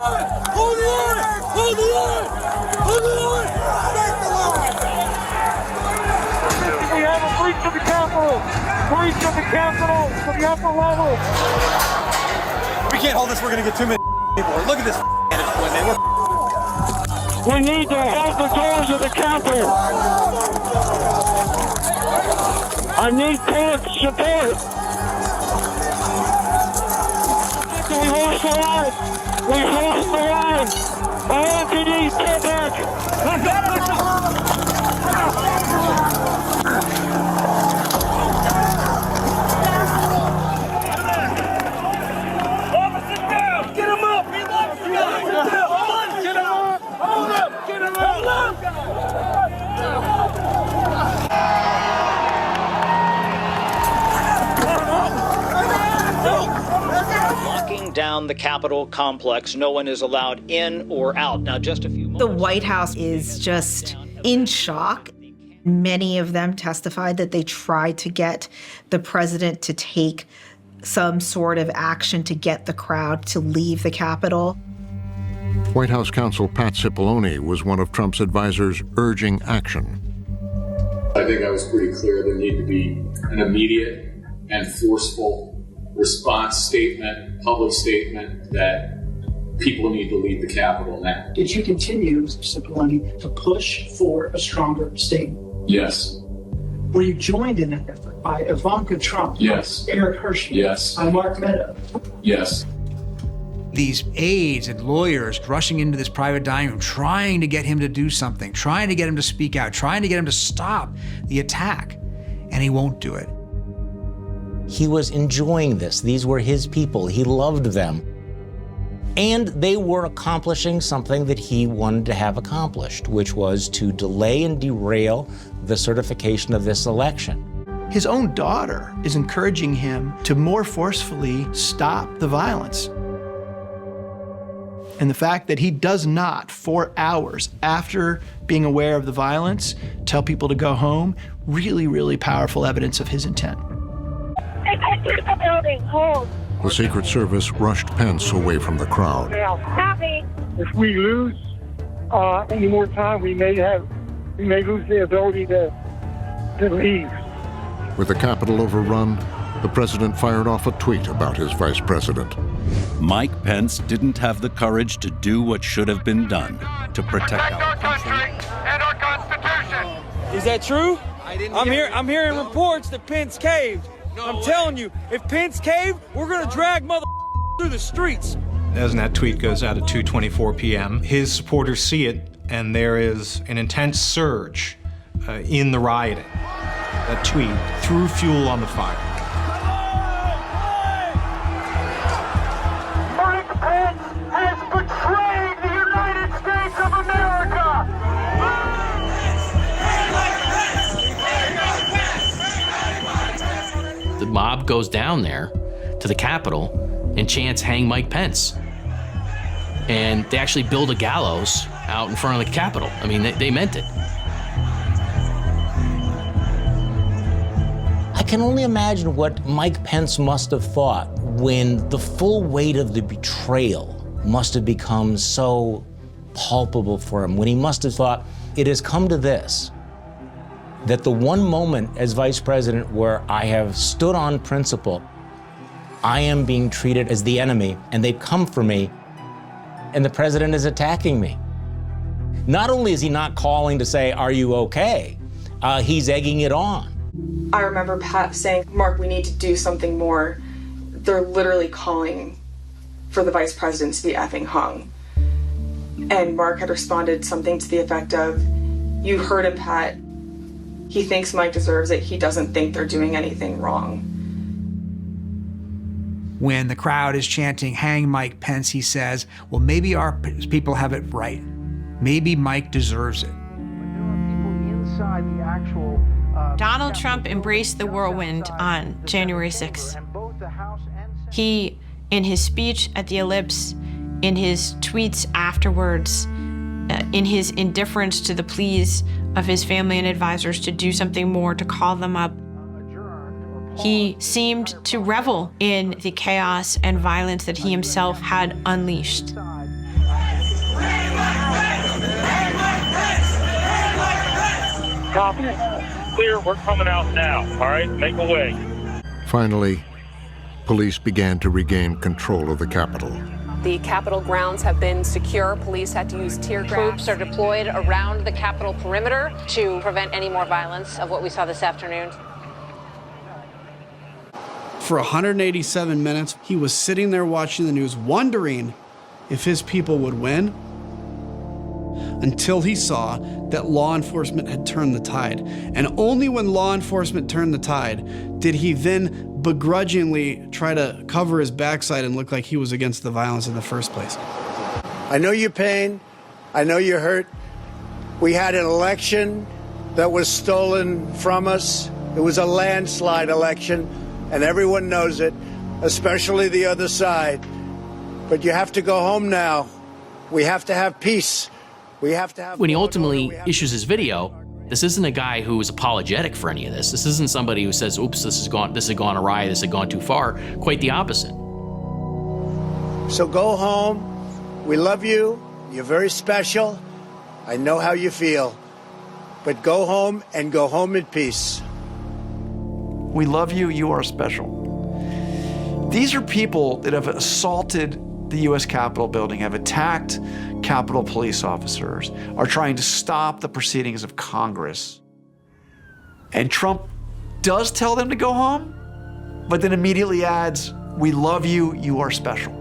Hold the line! Hold the line! Hold the line! Break the line! We have a breach of the Capitol! Breach of the Capitol to the upper level! We can't hold this. We're gonna get too many people. Look at this women. We need to hold the doors of the Capitol! I need police support! We lost the line! We lost the line! LAPD, get back! Officers down! Get him up! Get him up! Get him up! Hold up! Get him up! Hold Locking down the Capitol complex. No one is allowed in or out. Now, just a few moments. The White House is just in shock. Many of them testified that they tried to get the president to take some sort of action to get the crowd to leave the Capitol. White House counsel Pat Cipollone was one of Trump's advisors urging action. I think I was pretty clear there needed to be an immediate and forceful response statement, public statement that people need to leave the Capitol now. Did you continue, Mr. Cipollone, to push for a stronger statement? Yes. Were you joined in that effort by Ivanka Trump? Yes. Eric Hershey? Yes. By Mark Meadows? Yes. These aides and lawyers rushing into this private dining room, trying to get him to do something, trying to get him to speak out, trying to get him to stop the attack, and he won't do it. He was enjoying this. These were his people. He loved them. And they were accomplishing something that he wanted to have accomplished, which was to delay and derail the certification of this election. His own daughter is encouraging him to more forcefully stop the violence. And the fact that he does not, for hours after being aware of the violence, tell people to go home, really, really powerful evidence of his intent. The Secret Service rushed Pence away from the crowd. If we lose any more time, we may lose the ability to leave. With the Capitol overrun, the president fired off a tweet about his vice president. Mike Pence didn't have the courage to do what should have been done to protect our country and our Constitution. Is that true? I'm hearing reports that Pence caved. I'm telling you, if Pence caved, we're gonna drag mother through the streets. As that tweet goes out at 2:24 p.m., his supporters see it, and there is an intense surge in the rioting. That tweet threw fuel on the fire. Mike Pence has betrayed the United States of America. The mob goes down there to the Capitol and chants, "Hang Mike Pence." And they actually build a gallows out in front of the Capitol. I mean, they meant it. I can only imagine what Mike Pence must have thought when the full weight of the betrayal must have become so palpable for him, when he must have thought, it has come to this, that the one moment as vice president where I have stood on principle, I am being treated as the enemy, and they've come for me, and the president is attacking me. Not only is he not calling to say, "Are you okay?" He's egging it on. I remember Pat saying, "Mark, we need to do something more. They're literally calling for the vice president to be effing hung." And Mark had responded something to the effect of, "You heard him, Pat. He thinks Mike deserves it. He doesn't think they're doing anything wrong." When the crowd is chanting, "Hang Mike Pence," he says, well, maybe our people have it right. Maybe Mike deserves it. Donald Trump embraced the whirlwind on January 6th. He, in his speech at the Ellipse, in his tweets afterwards, in his indifference to the pleas of his family and advisors to do something more, to call them up, he seemed to revel in the chaos and violence that he himself had unleashed. Copy. Clear, we're coming out now. All right, make a way. Finally, police began to regain control of the Capitol. The Capitol grounds have been secure. Police had to use tear gas. Troops are deployed around the Capitol perimeter to prevent any more violence of what we saw this afternoon. For 187 minutes, he was sitting there watching the news, wondering if his people would win, until he saw that law enforcement had turned the tide. And only when law enforcement turned the tide did he then begrudgingly try to cover his backside and look like he was against the violence in the first place. I know your pain. I know you're hurt. We had an election that was stolen from us. It was a landslide election, and everyone knows it, especially the other side. But you have to go home now. We have to have peace. We have to have. When he ultimately issues his video, this isn't a guy who is apologetic for any of this. This isn't somebody who says, oops, this has gone awry, this has gone too far. Quite the opposite. So go home. We love you. You're very special. I know how you feel. But go home and go home in peace. We love you. You are special. These are people that have assaulted the U.S. Capitol building, have attacked Capitol police officers, are trying to stop the proceedings of Congress. And Trump does tell them to go home, but then immediately adds, we love you, you are special.